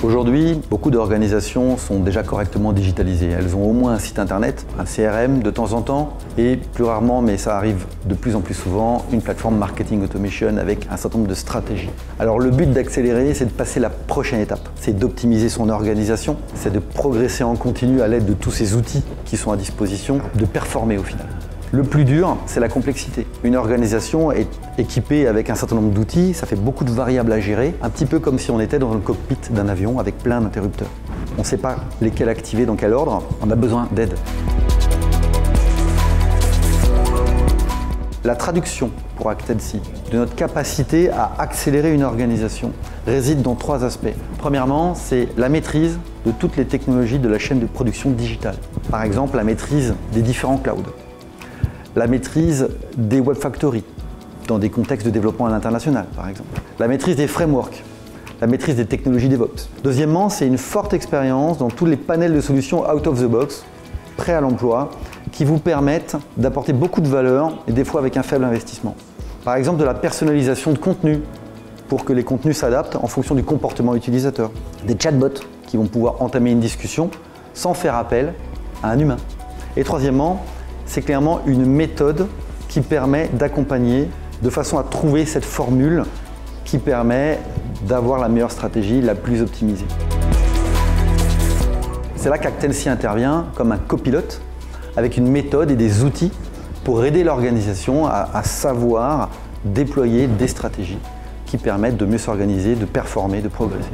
Aujourd'hui, beaucoup d'organisations sont déjà correctement digitalisées. Elles ont au moins un site internet, un CRM de temps en temps et plus rarement, mais ça arrive de plus en plus souvent, une plateforme marketing automation avec un certain nombre de stratégies. Alors le but d'accélérer, c'est de passer la prochaine étape. C'est d'optimiser son organisation, c'est de progresser en continu à l'aide de tous ces outils qui sont à disposition, de performer au final. Le plus dur, c'est la complexité. Une organisation est équipée avec un certain nombre d'outils, ça fait beaucoup de variables à gérer, un petit peu comme si on était dans le cockpit d'un avion avec plein d'interrupteurs. On ne sait pas lesquels activer, dans quel ordre, on a besoin d'aide. La traduction pour Actensi de notre capacité à accélérer une organisation réside dans 3 aspects. Premièrement, c'est la maîtrise de toutes les technologies de la chaîne de production digitale. Par exemple, la maîtrise des différents clouds. La maîtrise des web factories, dans des contextes de développement à l'international, par exemple. La maîtrise des frameworks, la maîtrise des technologies DevOps. Deuxièmement, c'est une forte expérience dans tous les panels de solutions out of the box, prêts à l'emploi, qui vous permettent d'apporter beaucoup de valeur et des fois avec un faible investissement. Par exemple, de la personnalisation de contenu, pour que les contenus s'adaptent en fonction du comportement utilisateur. Des chatbots qui vont pouvoir entamer une discussion sans faire appel à un humain. Et troisièmement, c'est clairement une méthode qui permet d'accompagner de façon à trouver cette formule qui permet d'avoir la meilleure stratégie, la plus optimisée. C'est là qu'Actensi intervient comme un copilote avec une méthode et des outils pour aider l'organisation à savoir déployer des stratégies qui permettent de mieux s'organiser, de performer, de progresser.